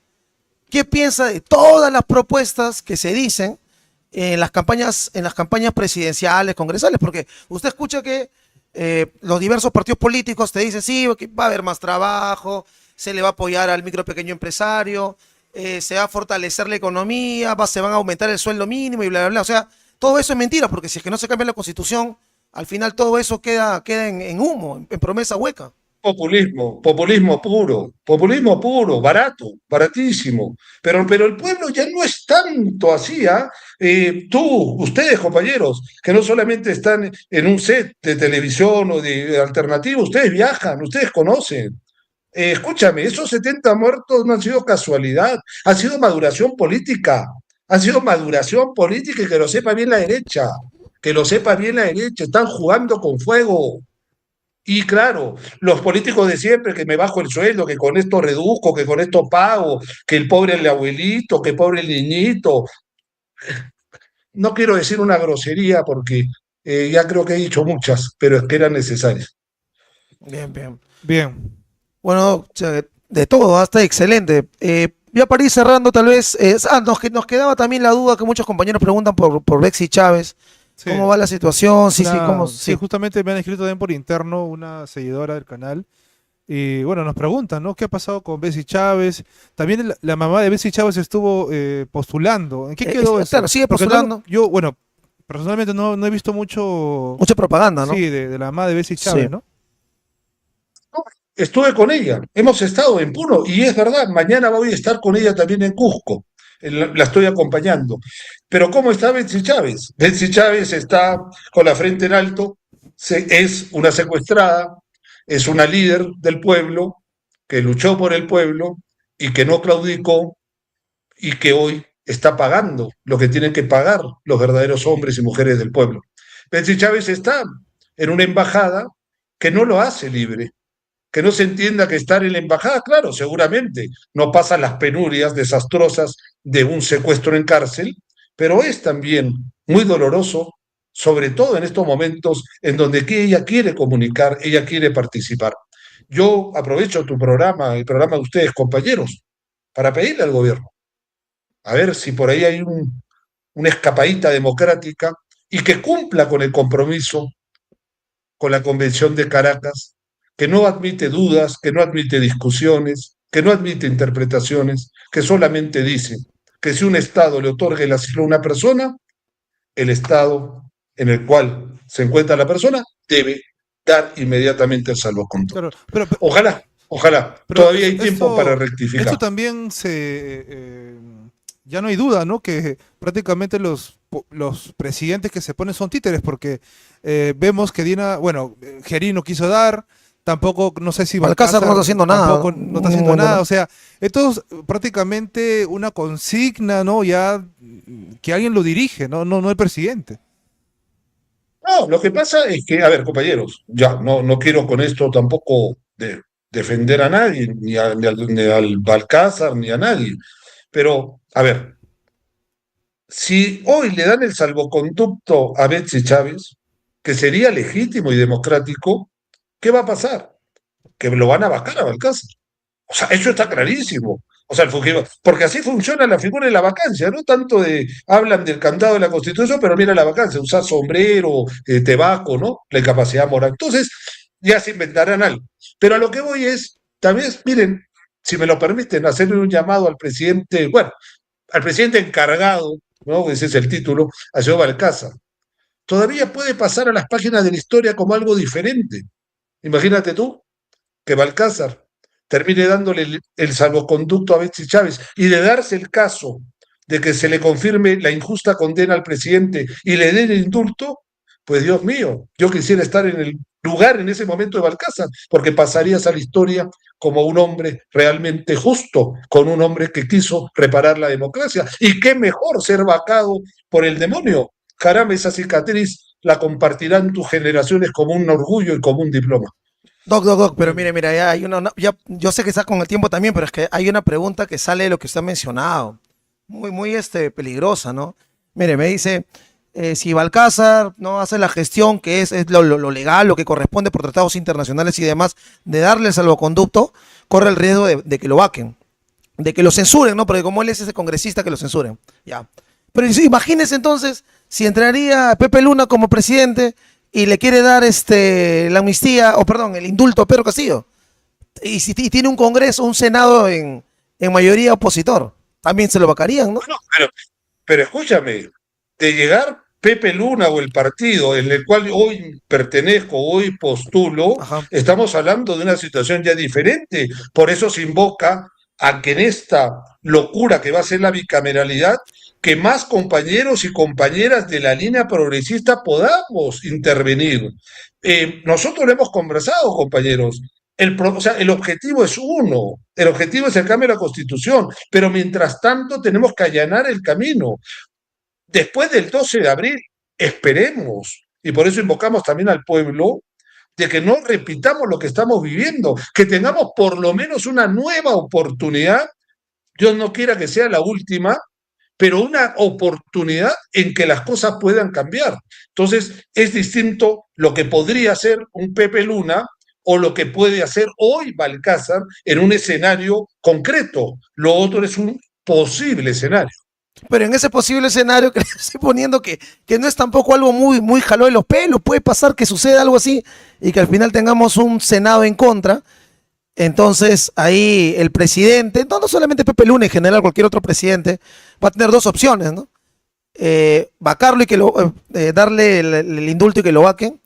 ¿qué piensa de todas las propuestas que se dicen en las campañas presidenciales, congresales? Porque usted escucha que los diversos partidos políticos te dicen, sí, que va a haber más trabajo, se le va a apoyar al micro pequeño empresario, se va a fortalecer la economía, se van a aumentar el sueldo mínimo y bla, bla, bla. O sea, todo eso es mentira, porque si es que no se cambia la Constitución, al final todo eso queda en humo, en promesa hueca. Populismo puro, barato, baratísimo. Pero el pueblo ya no es tanto así, ¿ah? Ustedes, compañeros, que no solamente están en un set de televisión o de alternativo, ustedes viajan, ustedes conocen. Escúchame, esos 70 muertos no han sido casualidad, han sido maduración política, y que lo sepa bien la derecha, están jugando con fuego. Y claro, los políticos de siempre, que me bajo el sueldo, que con esto reduzco, que con esto pago, que el pobre el abuelito, que pobre el niñito. No quiero decir una grosería porque ya creo que he dicho muchas, pero es que eran necesarias. Bien, bien. Bien. Bueno, de todo, hasta excelente. Ya para ir cerrando, tal vez, nos quedaba también la duda que muchos compañeros preguntan por Bexy Chávez. Sí. ¿Cómo va la situación? Sí, Sí, justamente me han escrito también por interno una seguidora del canal. Y bueno, nos preguntan, ¿no? ¿Qué ha pasado con Bexy Chávez? También la mamá de Bexy Chávez estuvo postulando. ¿En qué quedó eso? Claro, sigue postulando. Yo, bueno, personalmente no he visto mucha propaganda, ¿no? Sí, de la mamá de Bexy Chávez, Sí. ¿no? Estuve con ella, hemos estado en Puno, y es verdad, mañana voy a estar con ella también en Cusco, la estoy acompañando. Pero ¿cómo está Betsy Chávez? Betsy Chávez está con la frente en alto, es una secuestrada, es una líder del pueblo, que luchó por el pueblo y que no claudicó y que hoy está pagando lo que tienen que pagar los verdaderos hombres y mujeres del pueblo. Betsy Chávez está en una embajada que no lo hace libre, que no se entienda que estar en la embajada, claro, seguramente no pasa las penurias desastrosas de un secuestro en cárcel, pero es también muy doloroso, sobre todo en estos momentos en donde ella quiere comunicar, ella quiere participar. Yo aprovecho tu programa, el programa de ustedes, compañeros, para pedirle al gobierno, a ver si por ahí hay una escapadita democrática y que cumpla con el compromiso con la Convención de Caracas, que no admite dudas, que no admite discusiones, que no admite interpretaciones, que solamente dice que si un Estado le otorga el asilo a una persona, el Estado en el cual se encuentra la persona debe dar inmediatamente el salvoconducto. Claro, Ojalá. Pero Todavía hay tiempo para rectificar. Esto también ya no hay duda, ¿no? Que prácticamente los presidentes que se ponen son títeres, porque vemos que Gerí no quiso dar, tampoco, no sé si Balcázar no está haciendo nada. Tampoco no está haciendo nada, o sea, esto es prácticamente una consigna, ¿no? Ya que alguien lo dirige, no el presidente. No, lo que pasa es que, a ver, compañeros, ya no quiero con esto tampoco defender a nadie, ni al Balcázar, ni a nadie. Pero, a ver, si hoy le dan el salvoconducto a Betsy Chávez, que sería legítimo y democrático, ¿qué va a pasar? Que lo van a vacar a Balcázar. O sea, eso está clarísimo. O sea, el Fujimori, porque así funciona la figura de la vacancia, no tanto hablan del candado de la Constitución, pero mira la vacancia, usar sombrero, tebaco, ¿no? La incapacidad moral. Entonces, ya se inventarán algo. Pero a lo que voy es, también, miren, si me lo permiten, hacerle un llamado al presidente, bueno, al presidente encargado, ¿no? Ese es el título, a señor Balcázar. Todavía puede pasar a las páginas de la historia como algo diferente. Imagínate tú, que Balcázar termine dándole el salvoconducto a Betsy Chávez y de darse el caso de que se le confirme la injusta condena al presidente y le den el indulto, pues Dios mío, yo quisiera estar en el lugar en ese momento de Balcázar, porque pasarías a la historia como un hombre realmente justo, con un hombre que quiso reparar la democracia. Y qué mejor ser vacado por el demonio. Caramba, esa cicatriz la compartirán tus generaciones como un orgullo y como un diploma. Doc, pero Bueno, mire, ya hay ya, yo sé que está con el tiempo también, pero es que hay una pregunta que sale de lo que usted ha mencionado, muy peligrosa, ¿no? Mire, me dice, si Balcázar no hace la gestión que es lo legal, lo que corresponde por tratados internacionales y demás, de darle el salvoconducto, corre el riesgo de que lo vaquen, de que lo censuren, ¿no? Porque como él es ese congresista, que lo censuren, ya. Pero imagínese entonces si entraría Pepe Luna como presidente y le quiere dar la amnistía, o perdón, el indulto a Pedro Castillo. Y si tiene un Congreso, un Senado en mayoría opositor, también se lo vacarían, ¿no? No, pero escúchame, de llegar Pepe Luna o el partido en el cual hoy pertenezco, hoy postulo, Ajá. estamos hablando de una situación ya diferente. Por eso se invoca a que en esta locura que va a ser la bicameralidad, que más compañeros y compañeras de la línea progresista podamos intervenir. Nosotros lo hemos conversado, compañeros. O sea, el objetivo es uno, el objetivo es el cambio de la Constitución, pero mientras tanto tenemos que allanar el camino. Después del 12 de abril, esperemos, y por eso invocamos también al pueblo, de que no repitamos lo que estamos viviendo, que tengamos por lo menos una nueva oportunidad, Dios no quiera que sea la última, pero una oportunidad en que las cosas puedan cambiar. Entonces, es distinto lo que podría ser un Pepe Luna o lo que puede hacer hoy Balcázar en un escenario concreto. Lo otro es un posible escenario. Pero en ese posible escenario que le estoy poniendo que no es tampoco algo muy jaló de los pelos, puede pasar que suceda algo así y que al final tengamos un Senado en contra. Entonces ahí el presidente, no solamente Pepe Luna, en general cualquier otro presidente, va a tener dos opciones, ¿no? Vacarlo y darle el indulto y que lo vaquen,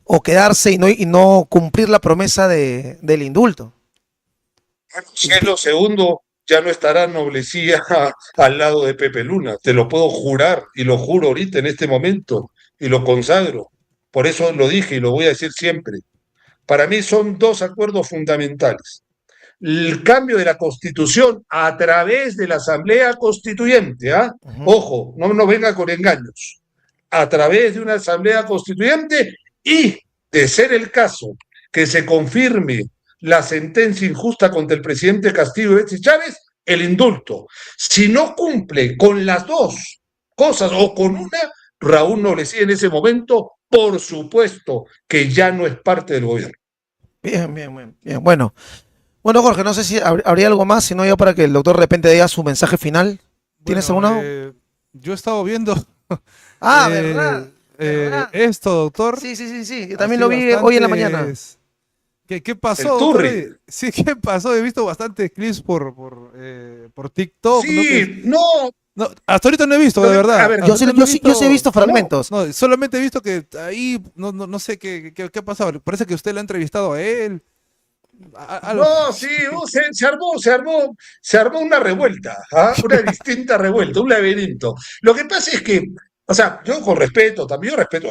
o quedarse y no cumplir la promesa del indulto. Cielo segundo ya no estará Noblecía al lado de Pepe Luna, te lo puedo jurar y lo juro ahorita en este momento y lo consagro. Por eso lo dije y lo voy a decir siempre. Para mí son dos acuerdos fundamentales. El cambio de la Constitución a través de la Asamblea Constituyente, ¿ah? Uh -huh. Ojo, no venga con engaños. A través de una Asamblea Constituyente y, de ser el caso, que se confirme la sentencia injusta contra el presidente Castillo y Betsy Chávez, el indulto. Si no cumple con las dos cosas o con una, Raúl Noblecía en ese momento, por supuesto que ya no es parte del gobierno. Bien. Bueno, Jorge, no sé si habría algo más, sino ya para que el doctor de repente diga su mensaje final. ¿Tienes bueno, alguno? yo he estado viendo ¿Verdad? esto, doctor. Sí. Yo también lo vi hoy en la mañana. ¿Qué pasó, doctor? Sí, ¿qué pasó? He visto bastantes clips por TikTok. Sí, no, hasta ahorita no he visto, de verdad. A ver, yo sí he visto fragmentos. No, solamente he visto que ahí, no sé qué ha pasado. Parece que usted lo ha entrevistado a él. Sí, se armó una revuelta, ¿ah? Una distinta revuelta, un laberinto. Lo que pasa es que, o sea, yo con respeto, también yo respeto,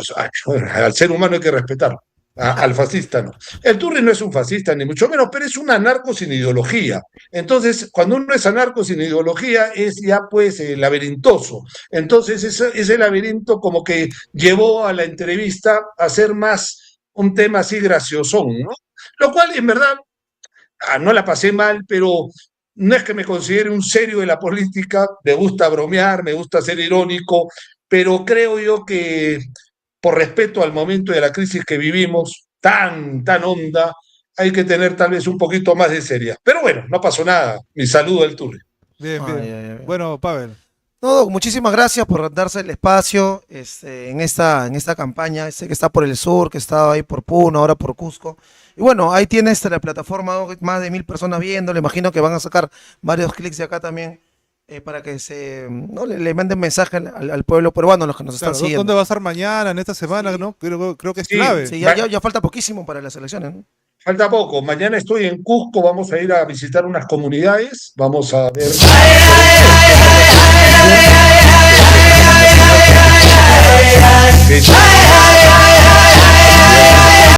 al ser humano hay que respetarlo, al fascista no. El Turri no es un fascista, ni mucho menos, pero es un anarco sin ideología. Entonces, cuando uno es anarco sin ideología, es ya pues laberintoso. Entonces, ese laberinto como que llevó a la entrevista a ser más un tema así graciosón, ¿no? Lo cual, en verdad, no la pasé mal, pero no es que me considere un serio de la política, me gusta bromear, me gusta ser irónico, pero creo yo que por respeto al momento de la crisis que vivimos, tan honda, hay que tener tal vez un poquito más de seriedad. Pero bueno, no pasó nada. Mi saludo del Tour. Bien, Ay, bien. ay, ay. Bueno, Pavel. No, muchísimas gracias por darse el espacio en esta campaña. Sé que está por el sur, que está ahí por Puno, ahora por Cusco. Y bueno, ahí tiene la plataforma, ¿no? Más de 1000 personas viendo. Le imagino que van a sacar varios clics de acá también para que ¿no? le manden mensaje al pueblo peruano, los que nos están Claro, ¿dónde siguiendo. va a estar mañana, en esta semana, Sí. no? Creo que es Sí, clave. Sí, ma- ya falta poquísimo para las elecciones, ¿no? falta poco. Mañana estoy en Cusco, vamos a ir a visitar unas comunidades, vamos a ver